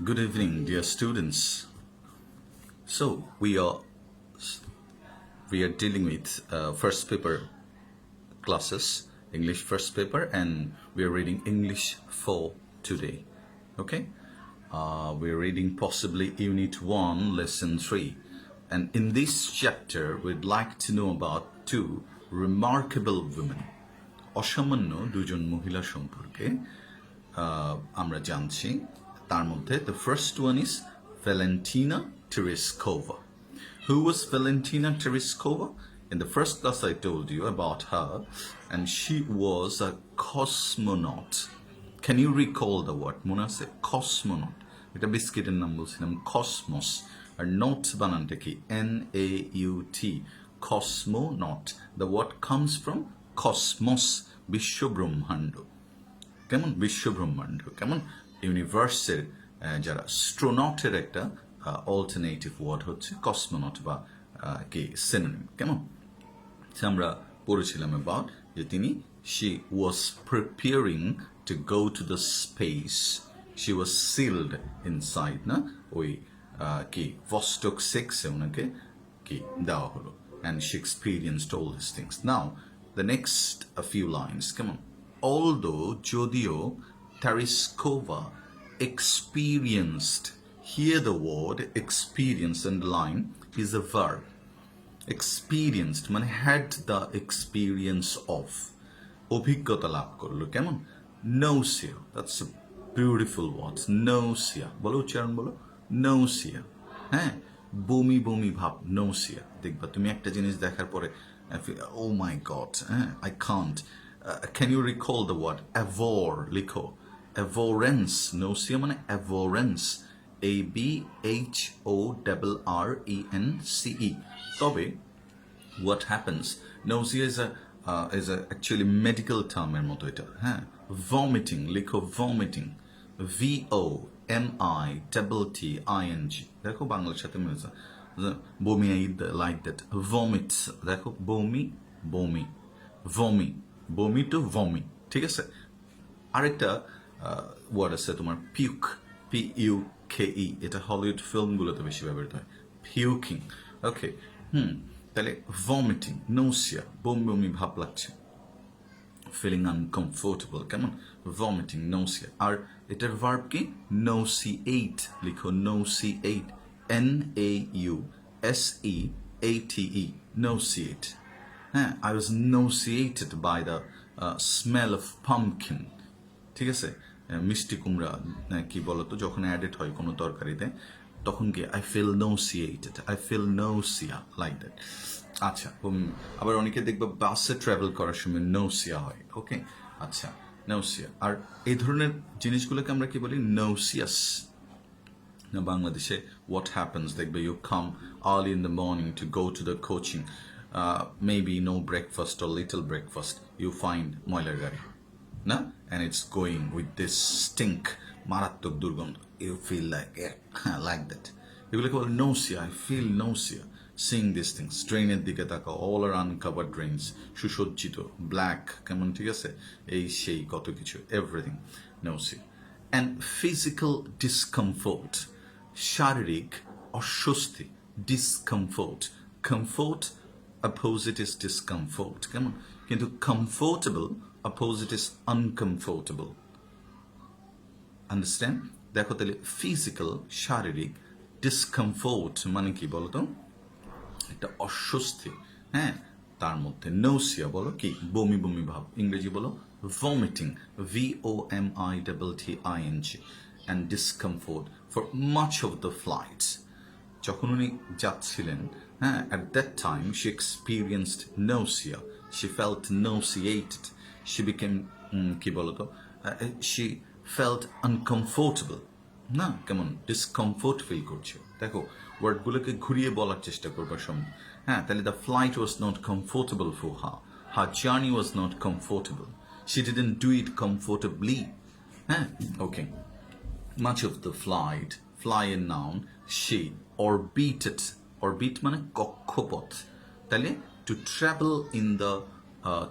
Good evening, dear students. So we are dealing with first paper classes, English first paper, and we are reading English 4 today. Okay, we are reading possibly Unit 1, Lesson 3, and in this chapter we'd like to know about two remarkable women. অসামান্য দুজন মহিলা সম্পর্কে আমরা জানছি তার মধ্যে the first one is Valentina Tereshkova. Who was Valentina Tereshkova? In the first class I told you about her, and she was a cosmonaut. Can you recall the word? Mona say cosmonaut. এটা বিস্কিটের নাম বলছিলাম cosmos R not বানানটা কি NAUT cosmonaut. The word comes from cosmos বিশ্বব্রহ্মাণ্ড কেমন বিশ্বব্রহ্মাণ্ড কেমন ইউনিভার্সের যারা স্ট্রোনটের একটা অল্টারনেটিভ ওয়ার্ড হচ্ছে কসমোনট বা কি সিনোনিম কেমন আমরা পড়েছিলাম অ্যাবাউট যে তিনি she was preparing to go to the space she was sealed inside না ওই কি ভস্টক 6-এ ওনাকে কি দেওয়া হলো and she experienced all these things. Now, the next a few lines, come on. Although Jodio Tereshkova experienced, here the word experience and line is a verb. Experienced, man had the experience of. অভিজ্ঞতা লাভ করলো কেমন nausea, that's a beautiful word, nausea. বলো উচ্চারণ বলো nausea. হ্যাঁ বমি বমি ভাব nausea. দেখবা তুমি একটা জিনিস দেখার পরে oh my god I can't can you recall the word abhor লিখো abhorrence nausea মানে abhorrence ABHORRENCE তবে what happens nausea is a actually medical term এর মতো এটা হ্যাঁ vomiting লিখো vomiting VOMITTING দেখো বাংলার সাথে মিলছে বমি লাইক দ্যাট ভমিটস দেখো বমি বমি ভমি বমি টু ভমি ঠিক আছে আরেকটা ওয়ার্ড আছে তোমার পিউক PUKE এটা হলিউড ফিল্মগুলোতে বেশি ব্যবহৃত হয় পিউকিং ওকে তাহলে ভমিটিং নোসিয়া বমি বমি ভাব লাগছে feeling uncomfortable কেমন vomiting nausea আর এটার ভার্ব কি nauseate লিখো nauseate NAUSEATE nauseate হ্যাঁ I was nauseated by the smell of pumpkin ঠিক আছে মিষ্টি কুমড়া কি বলতো যখন অ্যাডেড হয় কোনো তরকারিতে তখন কি I feel nauseated I feel nausea like that আচ্ছা আবার অনেকে দেখবে বাসে ট্রাভেল করার সময় নৌসিয়া হয় ওকে আচ্ছা নৌসিয়া আর এই ধরনের জিনিসগুলোকে আমরা কি বলি নৌসিয়াস না বাংলাদেশে what happens দেখবে you come early in the morning to go to the coaching maybe no breakfast or little breakfast you find ময়লার গাড়ি না and it's going with this stink মারাত্মক দুর্গন্ধ you feel like that এগুলোকে বলে নৌসিয়া I feel nausea seeing these things ড্রেনের দিকে তাকাও all are uncovered drains সুসজ্জিত ব্ল্যাক কেমন ঠিক আছে এই সেই কত কিছু everything nausea and physical discomfort শারীরিক অস্বস্তি discomfort comfort opposite is discomfort কেমন কিন্তু comfortable opposite is uncomfortable understand দেখো তাহলে physical শারীরিক discomfort মানে কি বলতো একটা অস্বস্তি হ্যাঁ তার মধ্যে নৌসিয়া বলো কি বমি বমি ভাব ইংরেজি বলো vomiting VOMITTING and discomfort for much of the flights যখন উনি যাচ্ছিলেন হ্যাঁ at that time she experienced nausea she felt nauseated she became কি বলতো she felt uncomfortable না কেমন ডিসকমফোর্ট ফিল করছে দেখো ওয়ার্ডগুলোকে ঘুরিয়ে বলার চেষ্টা করবার সময় হ্যাঁ তাহলে the flight was not comfortable for her journey was not comfortable she didn't do it comfortably হ্যাঁ okay much of the fly এর নাউন শি অরবিটেড অরবিট মানে কক্ষপথ তাহলে টু ট্রাভেল ইন দ্য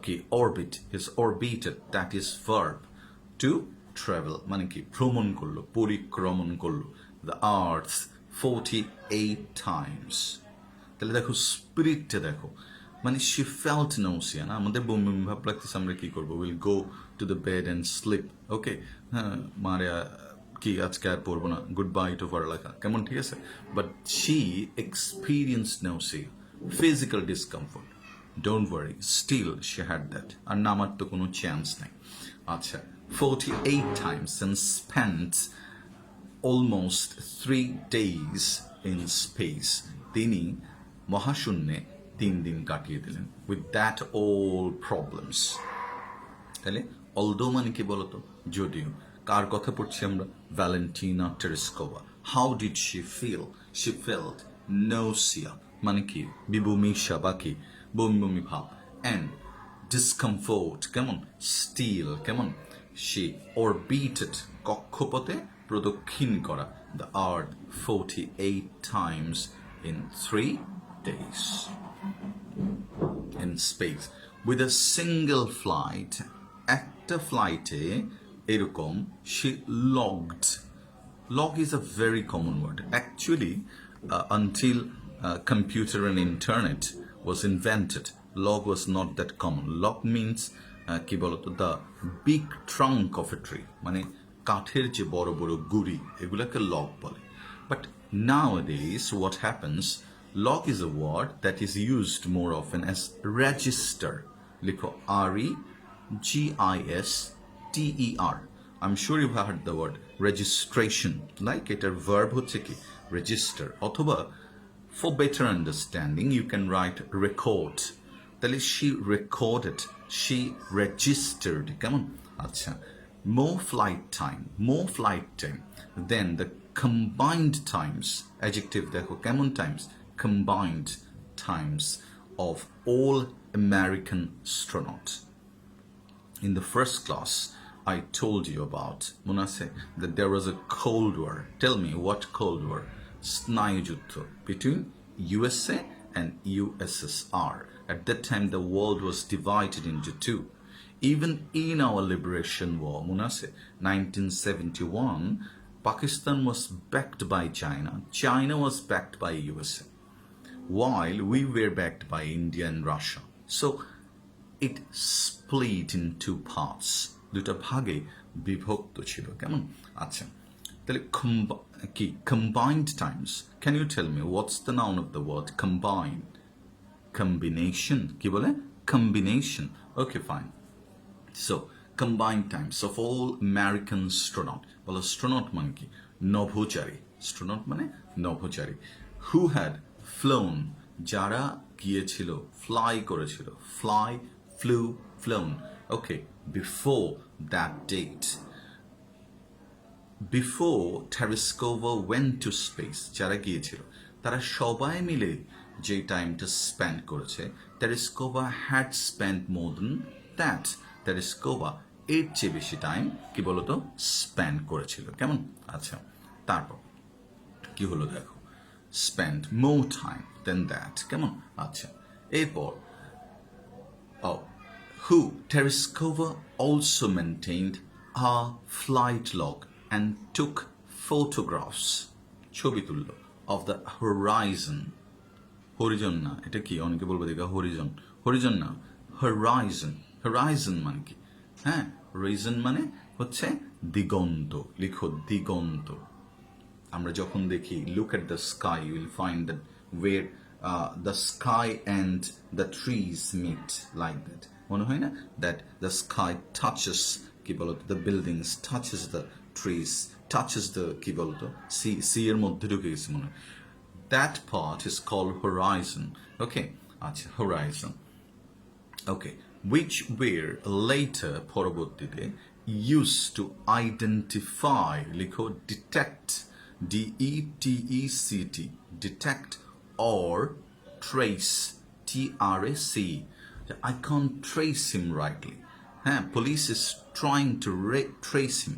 কি orbit is orbited that is verb to travel মানে কি ভ্রমণ করলো, পরিক্রমণ করলো দ্য আর্থ 48 টাইমস। তাহলে দেখো স্পিরিটটা দেখো, মানে শি ফেল্ট নাউসিয়া না, আমাদের বমি বমি ভাব লাগতেছে, আমরা কি করবো, will go to the bed and sleep, okay, হ্যাঁ মারে কি আজকে আর পড়বো না, গুড বাই টু পড়ালেখা, কেমন, ঠিক আছে, but she experience nausea, physical discomfort, don't worry, still she had that, আর নামার তো কোনো চান্স নাই। আচ্ছা, 48 times and spent almost 3 days in space. তিনি মহাশূন্যে 3 দিন কাটিয়ে দিলেন with that all problems. তাহলে অলদো মানে কি বলতো, যদিও, কার কথা পড়ছি আমরা, Valentina Tereshkova. How did she feel, she felt nausea মানে কি বিবমিশা বা কি বমি বমি ভাব, অ্যান্ড ডিসকমফোর্ট কেমন, স্টিল কেমন, শি অরবিটেড কক্ষপথে প্রদক্ষিণ করা the earth 48 times in 3 days in space with a single flight. একটা ফ্লাইটে এরকম she logged. Log is a very common word. Actually, until computer and internet was invented, log was not that common. Log means কি বলতো, the big trunk of a tree, মানে কাঠের যে বড় বড় গুড়ি, এগুলাকে log বলে। But nowadays what happens, log is a word that is used more often as register. লিখো REGISTER. I'm sure you've heard the word registration. Like এটার verb হচ্ছে কি register, অথবা for better understanding you can write record. তাহলে she recorded, she registered, কেমন, আচ্ছা, more flight time than the combined times, adjective দেখো কেমন times, combined times of all American astronauts. In the first class, I told you about, Munase, that there was a Cold War. Tell me, what Cold War? Snayujuddho between USA and USSR. At that time, the world was divided into two. Even in our liberation war, Munase, 1971, Pakistan was backed by China. China was backed by USA, while we were backed by India and Russia. So it split in two parts. দুটা ভাগে বিভক্ত ছিল, কেমন, আচ্ছা, তাহলে কি combined times. Can you tell me what's the noun of the word combine? Combination, কি বলে, combination. Okay, fine. So combined times of all American astronaut, বলো astronaut মানে কি, নভোচারী, astronaut মানে নভোচারী, who had flown, যারা গিয়েছিল, fly করেছিল, fly, flew, flown. Okay, before that date, before Tereskova went to space, যারা গিয়েছিল তারা সবাই মিলে যে টাইমটা স্পেন্ড করেছে, Tereskova had spent more than that. Tereskova এর চেয়ে বেশি টাইম কি বলতো স্পেন্ড করেছিল, কেমন, আচ্ছা, তারপর কি হলো দেখো, spent more time than that, কেমন, আচ্ছা, এরপর who Tereskova also maintained a flight log and took photographs, ছবি তুললো, of the horizon. হরিজন না, এটা কি, অনেকে বলবে দেখা হরিজন, হরিজন না, horizon. horizon মানে কি, হ্যাঁ, horizon মানে হচ্ছে দিগন্ত, লিখো দিগন্ত। আমরা যখন দেখি look at the sky, you will find that where the sky and the trees meet, like that, মনে হয় না, that the sky touches কি বলতো the buildings, touches the trees, touches the কি বলতো sea এর মধ্যে ঢুকে গেছে মনে হয়, that part is called horizon. Okay, আচ্ছা, horizon, okay, which were later পরবর্তীতে used to identify, লিখো detect, DETECT, detect or trace, TRAC. I can't trace him rightly. Police is trying to trace him,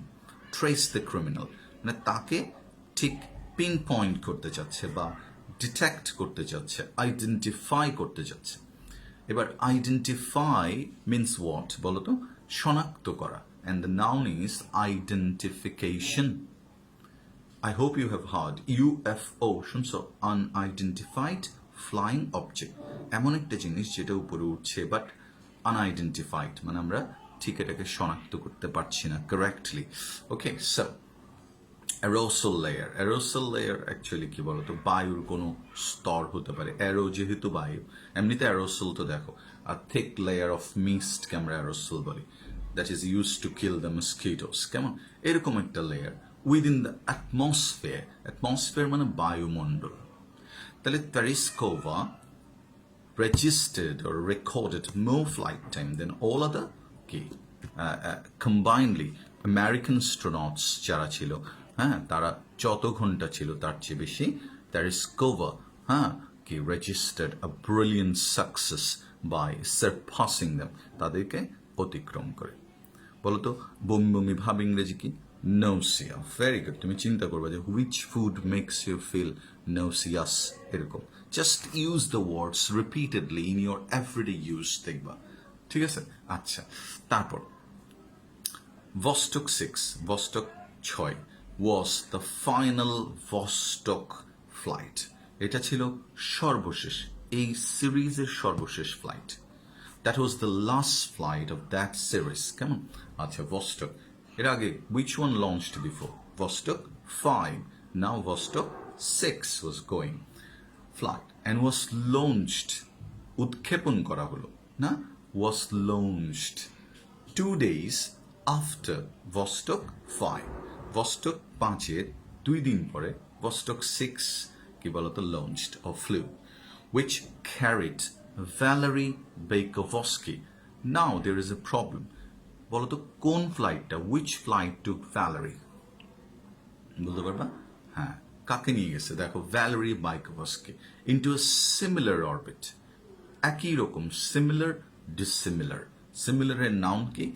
trace the criminal. মানে তাকে ঠিক pin point করতে চাচ্ছে বা detect করতে চাচ্ছে, আইডেন্টিফাই করতে চাচ্ছে। এবার আইডেন্টিফাই মিনস হোয়াট বলো তো, শনাক্ত করা, and the noun is identification. I hope you have heard UFO শুনছো, unidentified flying object, এমন একটা জিনিস যেটা উপরে উঠছে বাট আনআইডেন্টিফাইড, মানে আমরা ঠিক এটাকে শনাক্ত করতে পারছি না correctly. Okay, so aerosol layer, aerosol layer actually কি বলতো, বায়ুর কোনো স্তর হতে পারে। অ্যারো যেহেতু বায়ু, এমনিতে অ্যারোসল তো দেখো আর থিক লেয়ার অফ মিস্টকে আমরা অ্যারোসল বলি, that is use to kill the mosquitoes, কেমন এরকম একটা layer within the atmosphere. Atmosphere মানে বায়ুমণ্ডল। তাহলে Tereskova registered or recorded more flight time than all other combinedly American astronauts যারা ছিল, হ্যাঁ তারা যত ঘন্টা ছিল তার চেয়ে বেশি Tereskova কি registered a brilliant success by surpassing them, তাদেরকে অতিক্রম করে। বলতো বমি বমি ভাব ইংরেজি কি? nausea. Very good. তুমি চিন্তা করবে যে which food makes you feel nauseous, এরকম just use the words repeatedly in your everyday use, দেখবা ঠিক আছে। আচ্ছা, তারপর Vostok 6, Vostok 6 was the final Vostok flight. এটা ছিল সর্বশেষ এই সিরিজের সর্বশেষ flight. That was the last flight of that series. কেমন? আচ্ছা, Vostok এর আগে which one launched before? Vostok 5. Now Vostok 6 was going flight and was launched, উৎক্ষেপণ করা হলো না, was launched 2 days after Vostok 5. Vostok 5 এর 2 দিন পরে Vostok 6 কি বলতো launched or flew, which carried Valery Baykovsky. Now there is a problem. বলতো কোন ফ্লাইটটা, which flight took Valery? বলতে পারবা? হ্যাঁ, কাকে নিয়ে গেছে দেখো, Valery Baykovsky into a similar orbit. একই রকম, similar dissimilar. Similar এর নাউন কি?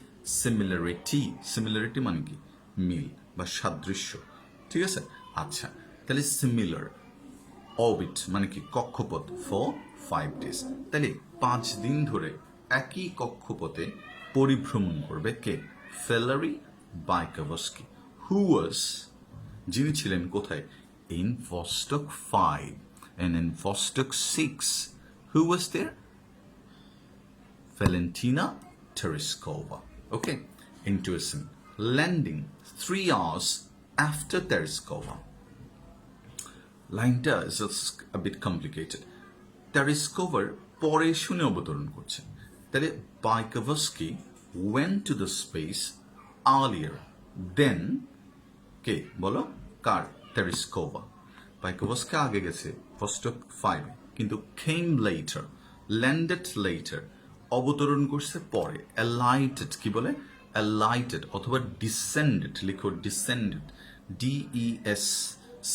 Similarity. Similarity মানে কি? মিল বা সাদৃশ্য, ঠিক আছে। আচ্ছা, তাহলে similar orbit মানে কি? কক্ষপথ for 5 days. তাহলে 5 দিন ধরে একই কক্ষপথে পরিভ্রমণ করবে কে? Valery Baykovsky, who was, যিনি ছিলেন কোথায়? In Vostok 5 and in Vostok 6 who was there? Valentina Tereskova. Okay, interesting. Landing 3 hours after Tereskova. লাইনটা is a bit complicated. Tereskova পরে শুনে অবতরণ করছে, তাহলে Baykovsky went to the space earlier then কে বলো? কার? Tereskova. Baykovsky আগে গেছে Vostok 5 কিন্তু came later, landed later, অবতরণ করছে পরে, alighted কি বলে? alighted অথবা descended, লিখো descended,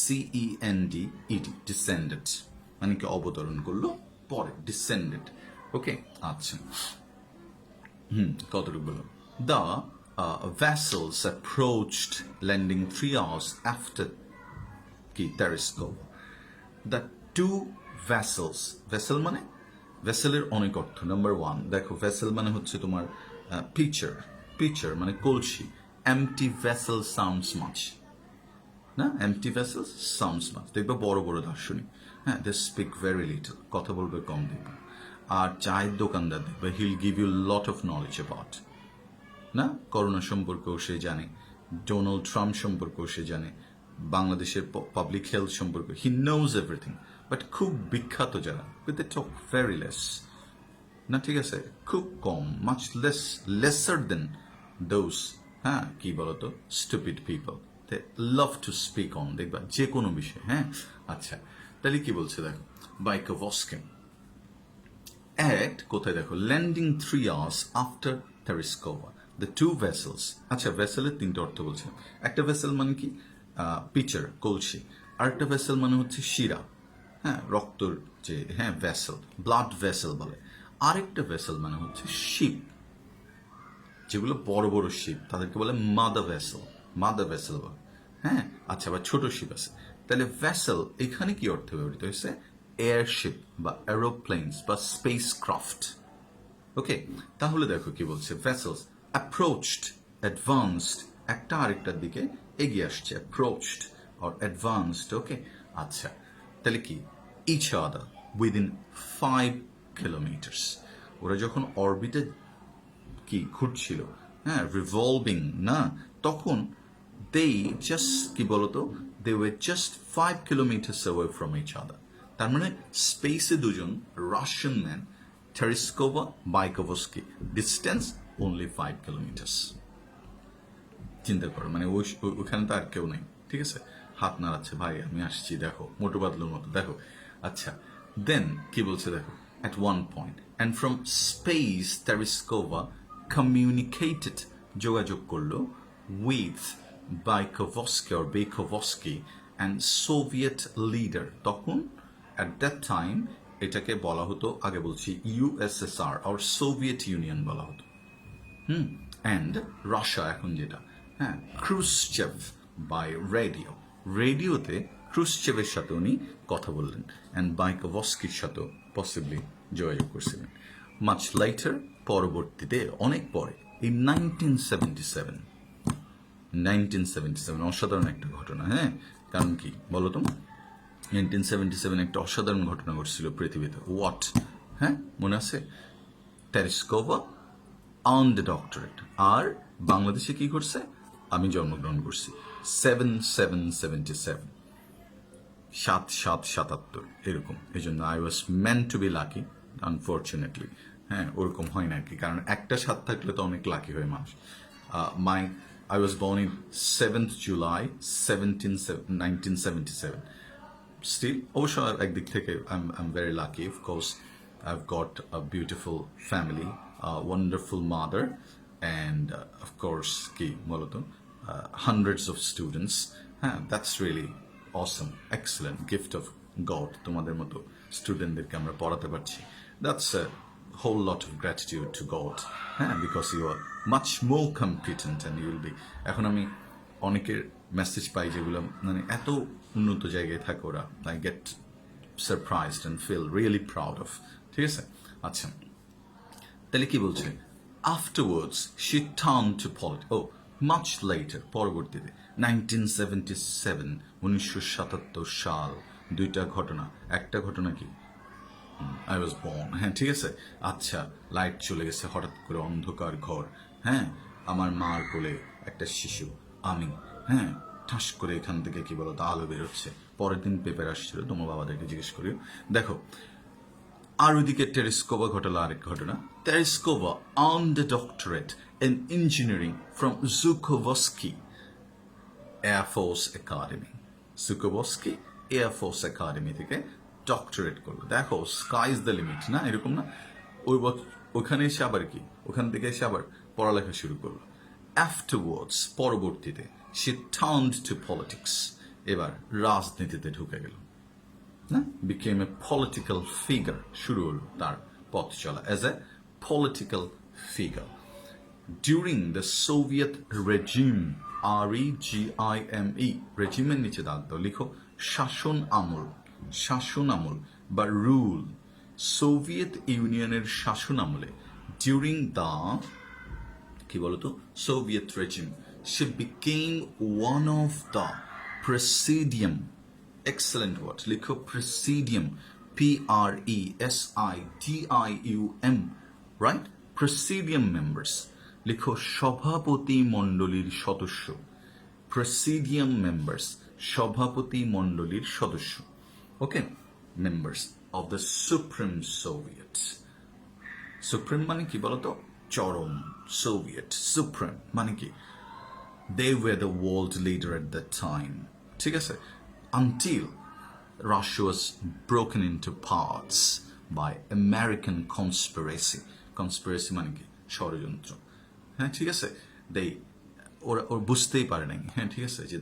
DESCENDED, descended মানে কি অবতরণ করলো পরে, descended. ওকে, আচ্ছা, কতটুকু বলো? The vessels approached landing 3 hours after Tereskova. The 2 vessels, vessel মানে ভেসেলের অনেক অর্থ। নাম্বার 1 দেখো, ভেসেল মানে হচ্ছে তোমার পিচার, পিচার মানে কলসি। এমটি ভেসেল সাউন্ডস মাচ, না, এমটি ভেসেল সাউন্ডস মাচ। দেখবে বড় বড় দার্শনিক, হ্যাঁ, দে স্পিক ভেরি লিটল, কথা বলবে কম দেখবে। আর চায়ের দোকানদার দেখবে he'll give you lot of knowledge about, না, করোনা সম্পর্কেও সে জানে, ডোনাল্ড ট্রাম্প সম্পর্কেও সে জানে, বাংলাদেশের পাবলিক হেলথ সম্পর্কে, হি নোজ এভরিথিং। বাট খুব বিখ্যাত যারা, with the talk very less, না, ঠিক আছে, খুব কম, much less, lesser than those, হ্যাঁ, কি বলতো, stupid people, they love to speak on, দেখবা যে কোনো বিষয়, হ্যাঁ। আচ্ছা, তাহলে কি বলছে দেখো, Baykovsky at কোথায় দেখো, landing 3 hours after Tereskova. The 2 vessels, আচ্ছা, ভেসেলের 3টা অর্থ বলছে। একটা ভেসেল মানে কি? পিচার, কলসি। আরেকটা ভেসেল মানে হচ্ছে শিরা, হ্যাঁ, রক্তর যে, হ্যাঁ, ভেসেল, ব্লাড ভেসেল বলে। আরেকটা ভেসেল মানে হচ্ছে শিপ, যেগুলো বড় বড় শিপ তাদেরকে বলে মাদার ভেসেল, মাদার ভেসেল বলে, হ্যাঁ। আচ্ছা, আবার ছোট শিপ আছে। তাহলে ভেসেল এখানে কি অর্থে ব্যবহৃত হয়েছে? এয়ারশিপ বা এরোপ্লেনস বা স্পেস ক্রাফট। ওকে, তাহলে দেখো কি বলছে, ভেসেলস অ্যাপ্রোচড অ্যাডভান্সড, একটা আরেকটার দিকে এগিয়ে আসছে, অ্যাপ্রোচড অর অ্যাডভান্সড। ওকে, আচ্ছা, তাহলে কি ইচ আদার উইদিন 5 কিলোমিটার্স। ওরা যখন অরবিটে কি ঘুরছিল, হ্যাঁ, রিভলভিং না, তখন দে জাস্ট কি বলতো, they way just 5 kilometres away from each other. তার মানে স্পেসে দুজন Russian man, Tereshkova, Bykovsky, distance only 5 kilometres. চিন্তা করো, মানে ওখানে তো আর কেউ নেই, ঠিক আছে, হাত নাড়াচ্ছে, ভাই আমি আসছি, দেখো, মোটু বাদলুর মতো, দেখো। আচ্ছা, দেন কি বলছে দেখো, at one point and from space Tereskova communicated, যোগাযোগ করলো, with Bykovsky or Bykovsky and Soviet leader। তখন at that time এটাকে বলা হতো, আগে বলছি ইউএসএসআর আর সোভিয়েত ইউনিয়ন বলা হতো, অ্যান্ড রাশিয়া এখন যেটা, হ্যাঁ, ক্রুশচেভ বাই রেডিও, রেডিওতে ক্রুশচেভের সাথে উনি কথা বললেন, অ্যান্ড বাইকোভস্কির সাথেও পসিবলি যোগাযোগ করছিলেন। মাচ লাইটার, পরবর্তীতে অনেক পরে, এই 1977 অসাধারণ একটা ঘটনা, হ্যাঁ, কারণ কি বলতো, 1977 একটা অসাধারণ ঘটনা ঘটছিল পৃথিবীতে। হোয়াট, হ্যাঁ, মনে আছে? টেরিস্কোভা অন দ্য ডক্টরেট। আর বাংলাদেশে কি করছে? আমি জন্মগ্রহণ করছি 7777, 7777 এরকম। এই জন্য I was meant to be lucky, unfortunately, হ্যাঁ, ওরকম হয় না আর কি, কারণ একটা 7 থাকলে তো অনেক লাকি হয় মানুষ। I was born in 7th July 1977. Still, অবশ্য একদিক থেকে I'm very lucky, of course. I've got a beautiful family, a wonderful mother, and of course, কি বলতো, hundreds of students. That's really awesome, excellent gift of God. তোমাদের মতো স্টুডেন্টদেরকে আমরা পড়াতে পারছি। That's a whole lot of gratitude to God, because you are much more competent and you will be. এখন আমি অনেকের মেসেজ পাই যেগুলো মানে এত উন্নত জায়গায় থাকে ওরা, I get surprised and feel really proud of, ঠিক আছে? আচ্ছা, তাহলে কি বলছে? Afterwards she turned to politics. Oh, much later, পরবর্তীতে 1977, 1977 সাল, দুইটা ঘটনা। একটা ঘটনা কি, আই ওয়াজ বর্ন, হ্যাঁ, ঠিক আছে। আচ্ছা, লাইট চলে গেছে হঠাৎ করে, অন্ধকার ঘর, হ্যাঁ, আমার মার কোলে একটা শিশু, আমি, হ্যাঁ, ঠাস করে এখান থেকে কি বলো তো আলো বেরোচ্ছে। পরের দিন পেপার আসছিল, তোমার বাবাদেরকে জিজ্ঞেস করিও, দেখো। আর ওইদিকে টেরিস্কোভা ঘটালো আরেক ঘটনা। Tereshkova on the doctorate in engineering from Zhukovsky Air Force Academy. Zhukovsky Air Force Academy থেকে ডক্টরেট করলো। দেখো, স্কাই ইজ দ্য লিমিট, না এরকম না? ওখানে এসে আবার কি, ওখান থেকে এসে আবার পড়ালেখা শুরু করলো। আফটারওয়ার্ডস, পরবর্তীতে, সে টার্নড টু পলিটিক্স, এবার রাজনীতিতে ঢুকে গেল, না, বিকেম এ পলিটিক্যাল ফিগার, শুরু হলো তার পথ চলা as a political figure during the Soviet regime. REGIME, রেজিমের নিচে দাগ দাও, লিখো শাসন আমল, শাসন আমল বা রুল, সোভিয়েত ইউনিয়নের শাসন আমলে, ডিউরিং দ্য কি বলতো সোভিয়েত রেজিম, সে became one of the presidium, excellent word, লিখো presidium, PRESIDIUM, right, presidium members, লিখো সভাপতি মণ্ডলীর সদস্য, প্রেসিডিয়াম মেম্বার্স, সভাপতি মণ্ডলীর সদস্য, okay, members of the Supreme Soviet. Supreme মানে কি বলতো, চরম, সোভিয়েট, সুপ্রিম মানে কি, they were the world leader at that time, ঠিক আছে, until Russia was broken into parts by American conspiracy মানে কি, ষড়যন্ত্র, হ্যাঁ, ঠিক আছে, ওরা বুঝতেই পারে নাই, হ্যাঁ, ঠিক আছে, যে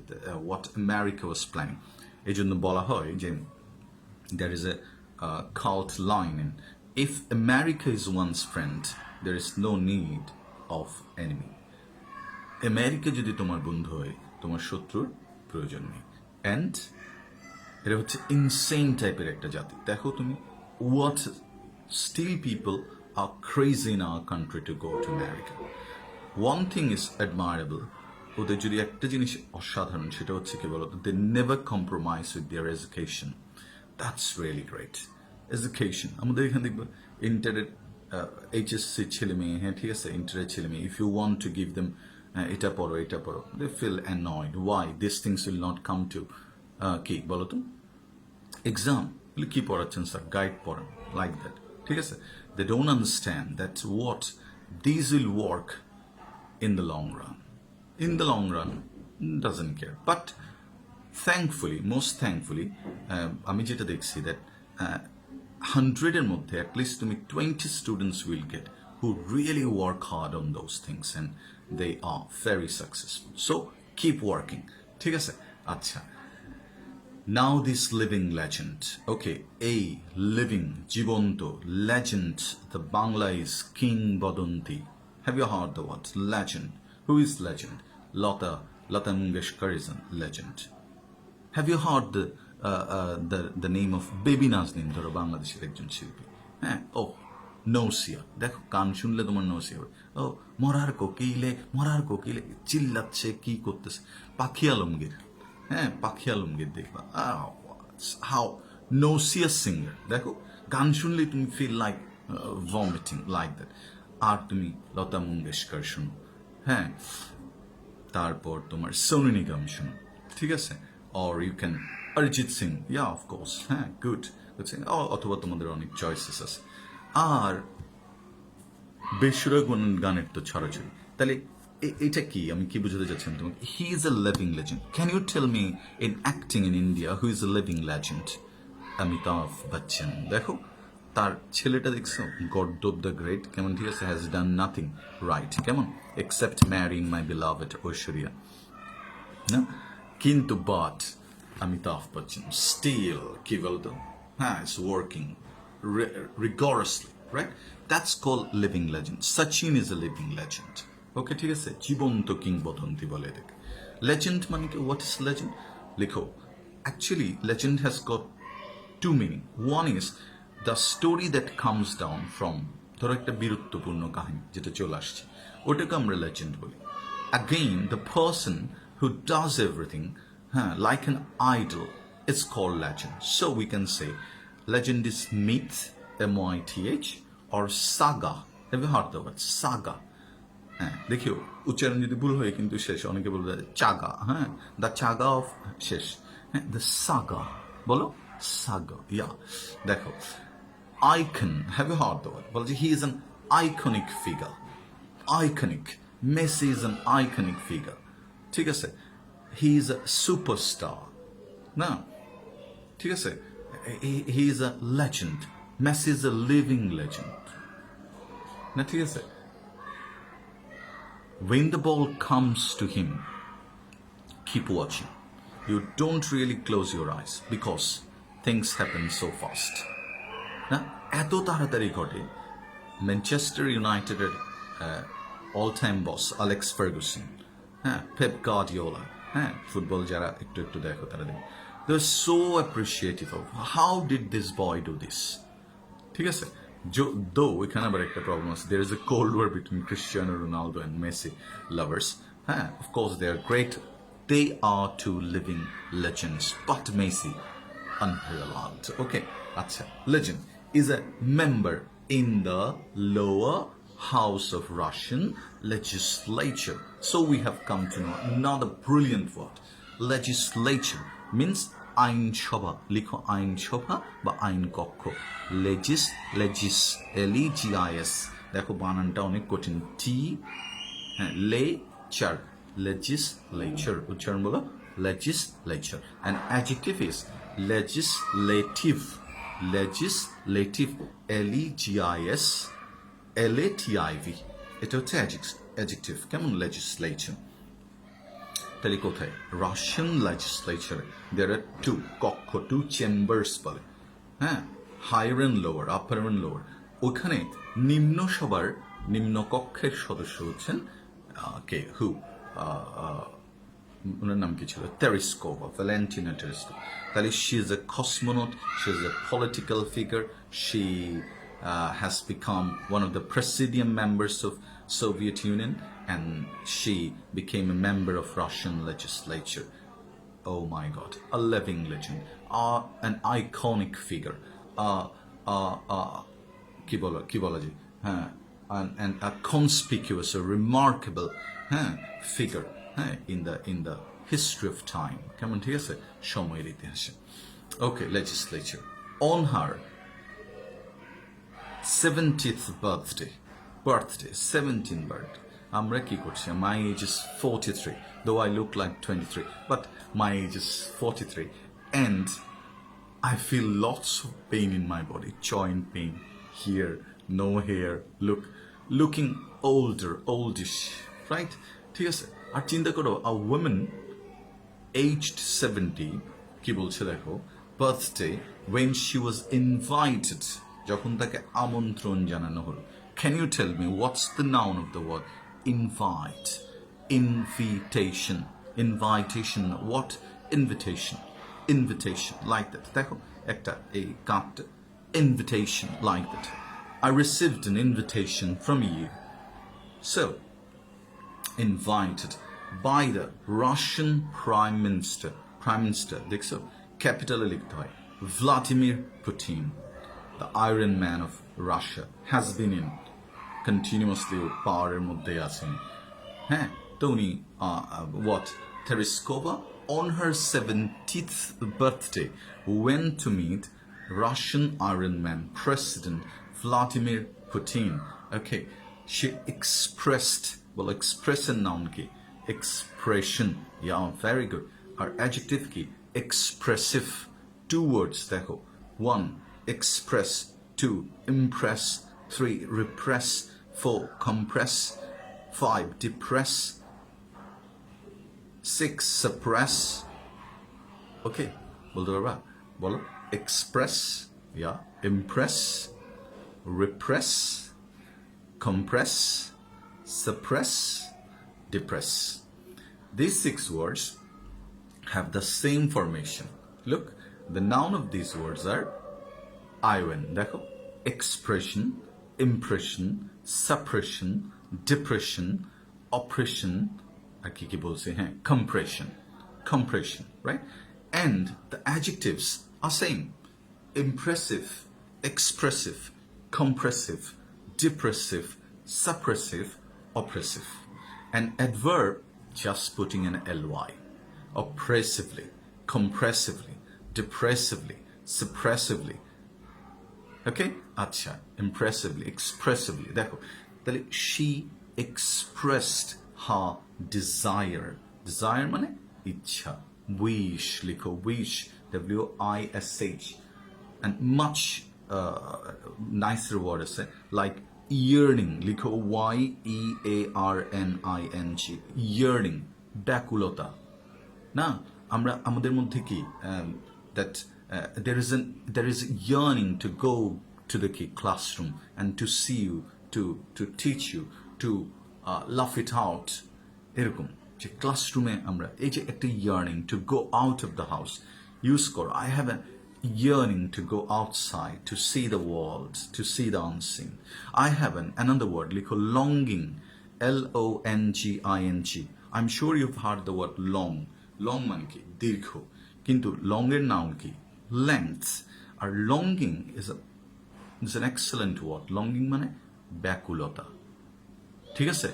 what America was planning। এই জন্য বলা হয় যে there is a cult line in, if America is one's friend there is no need of enemy। America যদি তোমার বন্ধু হয়, তোমার শত্রুর প্রয়োজন নেই। অ্যান্ড এটা হচ্ছে ইনসেন টাইপের একটা জাতি। দেখো তুমি, what still people are crazy in our country to go to America, one thing is admirable, ওদের যদি একটা জিনিস অসাধারণ সেটা হচ্ছে কি বলতো, they never compromise with their education. That's really great. Education আমাদের এখানে দেখবো ইন্টারের এইচএসসি ছেলে মেয়ে, হ্যাঁ ঠিক আছে, ইন্টারের ছেলে মেয়ে, if you want to give them এটা পড়ো, they feel annoyed, why this things will not come to কি বলতো এক্সাম, কি পড়াচ্ছেন স্যার, গাইড পড়ান, লাইক দ্যাট, ঠিক আছে। They don't understand that what this will work in the long run. In the long run, doesn't care. But thankfully, most thankfully, আমি যেটা দেখছি that 100-এর মধ্যে at least তুমি 20 students will get who really work hard on those things and they are very successful. So keep working. ঠিক আছে? আচ্ছা। Now this living legend. Okay, a living, জীবন্ত, legend, the Bangla is King Bodonti. Have you heard the word legend? Who is legend? Lata Mangeshkar is a legend. Have you heard the name of Baby Nazneen, ধরো বাংলাদেশের একজন শিল্পী, হ্যাঁ, ও নৌসিয়া, দেখো গান শুনলে তোমার নৌসিয়া, ও মরার কোকিলে চিল্লাচ্ছে, কি করতেছে, পাখি আলমগীর, হ্যাঁ পাখি আলমগীর দেখবা, হাউ নৌসিয়া সিঙ্গার, দেখো গান শুনলে তুমি feel like vomiting like that. আর তুমি লতা মঙ্গেশকর শুনো, হ্যাঁ, তারপর তোমার সোনু নিগম শুনো, ঠিক আছে, or you can Arijit Singh, yeah of course, হ্যাঁ গুড, অথবা তোমাদের অনেক চয়েসেস আছে। আর বেসুরা গানের তো ছড়াছড়ি। তাহলে এটা কি, আমি কি বুঝাতে চাচ্ছিলাম তোমাকে, he is a living legend. Can you tell me in acting in India who is a living legend? Amitabh Bachchan, দেখো তার ছেলেটা দেখছো, গড্ডব দ্য গ্রেট, কেমন, ঠিক আছে, হ্যাজ ডান নাথিং রাইট, কেমন, এক্সেপ্ট ম্যারিং মাই বিলাভড ঐশ্বরিয়া, না, কিন্তু বাট অমিতাভ বচ্চন স্টিল কি বলতো, হ্যাঁ, it's working rigorously, right? That's called living legend. Sachin is a living legend. Okay, ঠিক আছে, জীবন্ত কিংবদন্তি বলে এটাকে। Legend মানে কি, what is legend? লিখো, actually legend has got two meaning. One is the story that comes down from, ধরো একটা বীরত্বপূর্ণ কাহিনী যেটা চলে আসছে, ওটাকে আমরা লেজেন্ড বলি। Again, the person who does everything, like an idol, it's called legend. So we can say legend is myth, M-Y-T-H, or saga. Have you heard the word saga? হ্যাঁ, দেখিও উচ্চারণ যদি ভুল হয় কিন্তু শেষ, অনেকে বলবে চাগা, হ্যাঁ, দ্য চাগা অফ শেষ, হ্যাঁ, দ্য সাগা, বলো সাগা, ইয়া, দেখো icon, have you heard the word, বলছে he is an iconic figure, iconic, Messi is an iconic figure, ঠিক আছে, হি ইজ আ সুপারস্টার, না, ঠিক আছে, he is a legend, Messi is a living legend, না, ঠিক আছে। When the ball comes to him, keep watching. You don't really close your eyes because things happen so fast. না, এত তাড়াতাড়ি ঘটে। ম্যানচেস্টার ইউনাইটেডের all time boss Alex Ferguson, হ্যাঁ, Pep Guardiola, হ্যাঁ, ফুটবল যারা একটু একটু দেখো তারা দেখো, they are so appreciative of how did this boy do this, ঠিক আছে। Though এখানে আবার একটা প্রবলেম আছে, there is a cold war between Cristiano Ronaldo and Messi lovers. Of course they are great, they are two living legends, but Messi unparalleled. Okay, acha, legend is a member in the lower house of Russian legislature. So we have come to know another brilliant word. Legislature means আইনসভা, লিখো আইনসভা বা আইন কক্ষ, লেজিস, LEGIS, দেখো বানানটা অনেক কঠিন, টি, হ্যাঁ, লেচার, লেজিসলেচার, উচ্চারণ বলো legislature, and adjective is legislative, LEGIS, LATIV, এটা হচ্ছে অ্যাডজেক্টিভ, কেমন, লেজিসলেচার। তাহলে কোথায়, Russian legislature there are two কক্ষ, two চেম্বার্স বলে, হ্যাঁ, higher and lower, upper and lower. ওখানে নিম্ন সভার নিম্ন কক্ষের সদস্য হচ্ছেন কে, হু, ওনার নাম কি ছিল, তেরিস্কোভা, ভ্যালেন্টিনা তেরিস্কোভা। তাহলে she is a cosmonaut, she is a political figure, she has become one of the presidium members of Soviet Union, and she became a member of Russian legislature. Oh my God, a living legend, an iconic figure, কি বলা যায়, and a conspicuous, a remarkable figure in the history of time. কেমন, ঠিক আছে, সময়ের ইতিহাসে. Okay, legislature. On her 70th birthday, 17th birthday, আমরা কি করছি? My age is 43, though I look like 23, but my age is 43, and I feel lots of pain in my body, joint pain here, no hair, looking oldish, right? ঠিক আছে. আর চিন্তা করো, a woman aged 70, কি বলছে দেখো, birthday, when she was invited, যখন তাকে আমন্ত্রণ জানানো হলো. Can you tell me what's the noun of the word invite? Invitation. What? Invitation, like that. দেখো একটা এই কাঁপটা, invitation, like that. I received an invitation from you. So, invited by the Russian Prime Minister, দেখছো, ক্যাপিটালে লিখতে হয়, Vladimir Putin, the Iron Man of Russia, has been in continuously পাওয়ারের মধ্যে আছেন. হ্যাঁ, তো উনি what, Tereskova, on her 70th birthday, went to meet Russian Iron Man President Vladimir Putin. Okay, she expressed, well, expression noun ki, expression, yeah, very good. Her adjective ki, expressive. 2 words, dekho. 1, express. 2, impress. 3, repress. 4, compress. 5, depress. 6, suppress. Okay, বলতে পারবা? বলো. Express, yeah, impress, repress, compress, suppress, depress. These 6 words have the same formation. Look, the noun of these words are ion. দেখো, expression, impression, suppression, depression, oppression, আর কি বলছে, হ্যাঁ, compression, right? And the adjectives are same: impressive, expressive, compressive, depressive, suppressive, oppressive. An adverb, just putting an ly. Oppressively, compressively, depressively, suppressively. Okay? আচ্ছা, impressively, expressively. দেখো, তাহলে she expressed her desire. Desire মানে ইচ্ছা. Wish, লিখো, wish, W-I-S-H. And much nicer word আছে, like yearning, লিখো, Y-E-A-R-N-I-N-G. Yearning, ব্যাকুলতা. না, আমরা আমাদের মধ্যে কি, that there is yearning to go to the classroom and to see you, to teach you, to laugh it out. এরকম যে ক্লাসরুমে আমরা এই যে একটা yearning to go out of the house use করো. I have a yearning to go outside, to see the world, to see the unseen. I have another word, লিখো, longing, L-O-N-G-I-N-G. I'm sure you've heard the word long. Long মানে কি, দীর্ঘ, কিন্তু long এর noun কি, length. R longing is an excellent word. longing মানে ব্যাকুলতা, ঠিক আছে,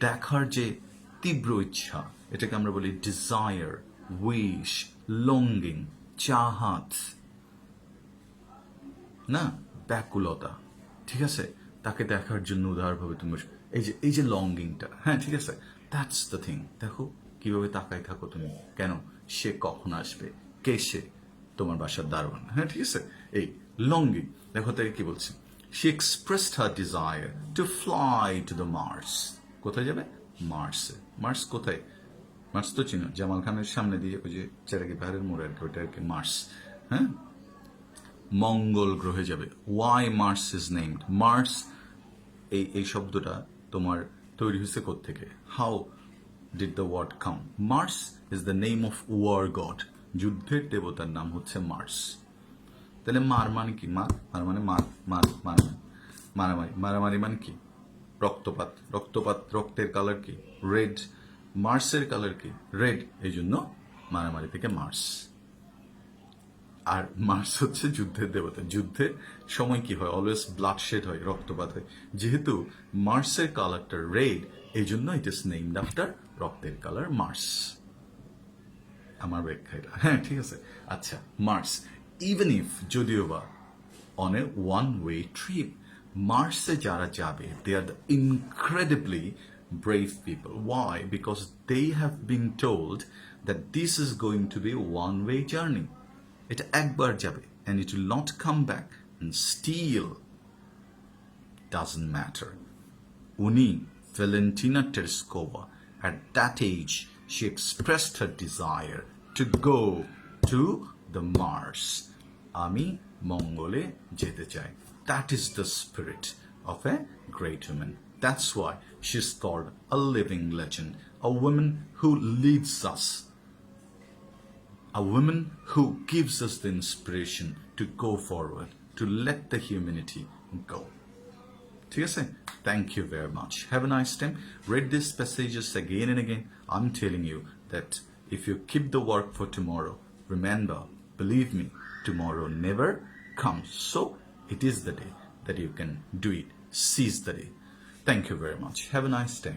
দেখার যে তীব্র ইচ্ছা, এটাকে আমরা বলি desire, wish, longing, চাহাত, না, ব্যাকুলতা, ঠিক আছে, তাকে দেখার জন্য উদারভাবে তুমি এই যে লঙ্গিংটা, হ্যাঁ, ঠিক আছে, দ্যাটস দ্য থিং. দেখো কিভাবে তাকাই থাকো তুমি, কেন, সে কখন আসবে, কে সে, তোমার বাসার দারোয়ান, হ্যাঁ, ঠিক আছে, এই লঙ্গিং. দেখো তাই কি বলছে, she expressed her desire to fly to the Mars. কোথায় যাবে? মার্সে. মার্স কোথায়? মার্স তো চিনো, জামাল খানের সামনে দিয়ে ওই যে চেরাগি পাহাড়ের মোড়ে আর কি, ওটা আর কি মার্স, হ্যাঁ, মঙ্গল গ্রহে যাবে. Why Mars is named Mars, এই শব্দটা তোমার তৈরি হয়েছে কোত্থেকে? How did the word come? Mars is the name of war god. যুদ্ধের দেবতার নাম হচ্ছে মার্স. তাহলে মার মানে কি? মার মানে মারামারি মানে কি? রক্তপাত রক্তপাত রক্তের কালার কি রেড মার্সের কালার কি রেড এই জন্য মারামারি থেকে মার্স আর মার্স হচ্ছে যুদ্ধের দেবতা যুদ্ধের সময় কি হয় অলওয়েজ ব্লাড শেড হয় রক্তপাত হয় যেহেতু মার্সের কালারটা রেড এই জন্য ইট ইস নেমড আফটার রক্তের কালার মার্স আমার ব্যাখ্যা এটা হ্যাঁ ঠিক আছে আচ্ছা মার্স ইভেন ইফ যদিও বা on a one-way trip. Marsে যারা যাবে they are the incredibly brave people. Why? Because they have been told that this is going to be a one-way journey. এটা একবার যাবে and it will not come back and still doesn't matter. উনি Valentina Tereskova at that age she expressed her desire to go to the Mars. আমি মঙ্গলে যেতে চাই that is the spirit of a great woman that's why she's called a living legend a woman who leads us a woman who gives us the inspiration to go forward to let the humanity go ঠিক আছে thank you very much have a nice time read these passages again and again I'm telling you that if you keep the work for tomorrow remember believe me tomorrow never comes so it is the day that you can do it seize the day thank you very much have a nice time